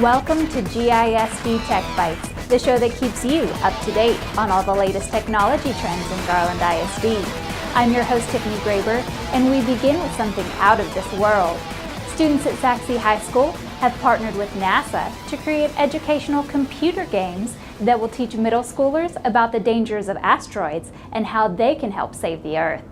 Welcome to GISD Tech Bytes, the show that keeps you up to date on all the latest technology trends in Garland ISD. I'm your host, Tiffany Graber, and we begin with something out of this world. Students at Sachse High School have partnered with NASA to create educational computer games that will teach middle schoolers about the dangers of asteroids and how they can help save the Earth.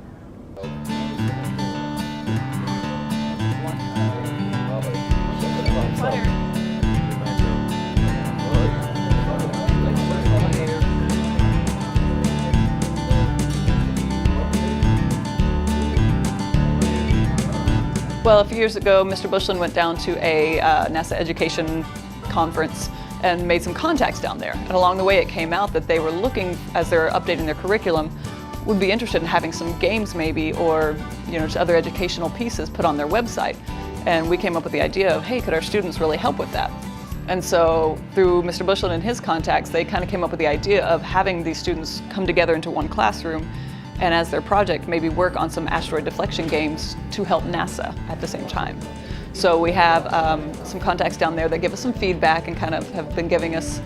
Well, a few years ago, Mr. Bushland went down to a NASA education conference and made some contacts down there. And along the way, it came out that they were looking, as they're updating their curriculum, would be interested in having some games maybe, or just other educational pieces put on their website. And we came up with the idea of, hey, could our students really help with that? And so through Mr. Bushland and his contacts, they kind of came up with the idea of having these students come together into one classroom and as their project maybe work on some asteroid deflection games to help NASA at the same time. So we have some contacts down there that give us some feedback and kind of have been giving us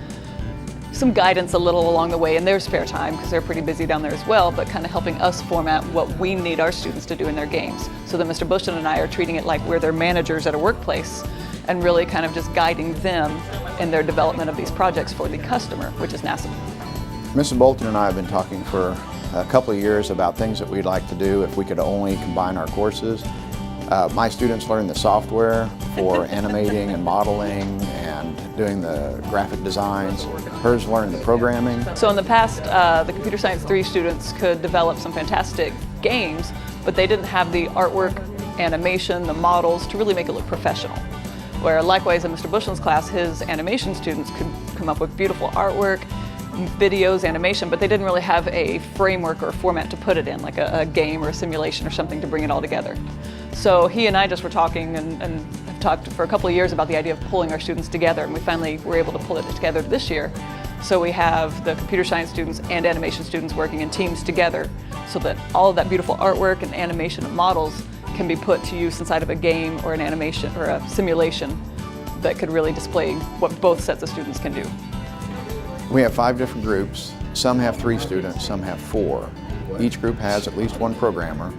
some guidance a little along the way in their spare time, because they're pretty busy down there as well, but kind of helping us format what we need our students to do in their games. So that Mr. Bushland and I are treating it like we're their managers at a workplace and really kind of just guiding them in their development of these projects for the customer, which is NASA. Mrs. Bolton and I have been talking for a couple of years about things that we'd like to do if we could only combine our courses. My students learn the software for animating and modeling and doing the graphic designs. Hers learned the programming. So in the past, the Computer Science 3 students could develop some fantastic games, but they didn't have the artwork, animation, the models to really make it look professional. Where likewise in Mr. Bushland's class, his animation students could come up with beautiful artwork, videos, animation, but they didn't really have a framework or format to put it in, like a game or a simulation or something to bring it all together. So he and I just were talking and have talked for a couple of years about the idea of pulling our students together, and we finally were able to pull it together this year. So we have the computer science students and animation students working in teams together so that all of that beautiful artwork and animation and models can be put to use inside of a game or an animation or a simulation that could really display what both sets of students can do. We have 5 different groups. Some have 3 students, some have 4. Each group has at least 1 programmer,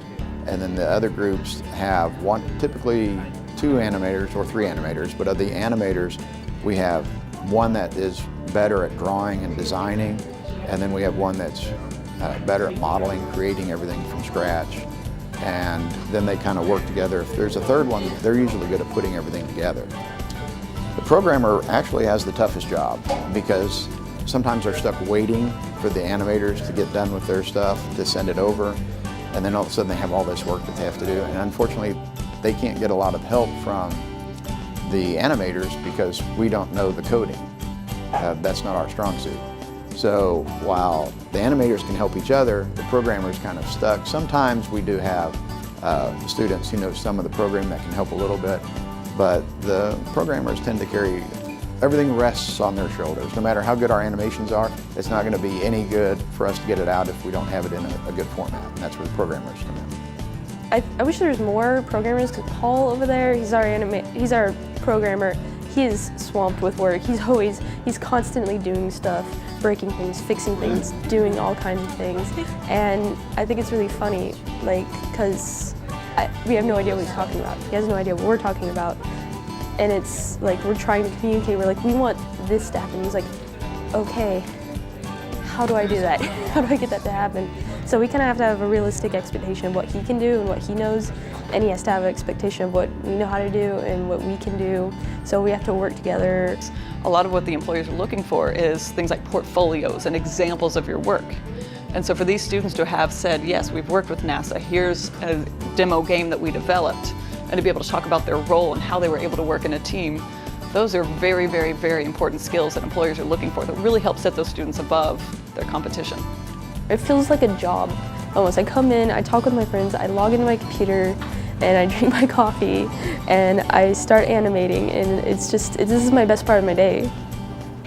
and then the other groups have typically 2 animators or 3 animators, but of the animators, we have one that is better at drawing and designing, and then we have one that's better at modeling, creating everything from scratch, and then they kind of work together. If there's a third one, they're usually good at putting everything together. The programmer actually has the toughest job because sometimes they're stuck waiting for the animators to get done with their stuff to send it over, and then all of a sudden they have all this work that they have to do, and unfortunately they can't get a lot of help from the animators because we don't know the coding. That's not our strong suit. So while the animators can help each other, the programmer's kind of stuck. Sometimes we do have students who know some of the programming that can help a little bit, but the programmers tend to carry everything rests on their shoulders. No matter how good our animations are, it's not going to be any good for us to get it out if we don't have it in a good format, and that's where the programmers come in. I wish there was more programmers, because Paul over there, he's our programmer. He is swamped with work. He's constantly doing stuff, breaking things, fixing things, doing all kinds of things. And I think it's really funny, because we have no idea what he's talking about. He has no idea what we're talking about. And it's like we're trying to communicate. We're like, we want this to happen. He's like, okay, how do I do that? How do I get that to happen? So we kind of have to have a realistic expectation of what he can do and what he knows, and he has to have an expectation of what we know how to do and what we can do. So we have to work together. A lot of what the employers are looking for is things like portfolios and examples of your work. And so for these students to have said, yes, we've worked with NASA, here's a demo game that we developed, and to be able to talk about their role and how they were able to work in a team, those are very, very, very important skills that employers are looking for that really help set those students above their competition. It feels like a job almost. I come in, I talk with my friends, I log into my computer, and I drink my coffee, and I start animating, and this is my best part of my day.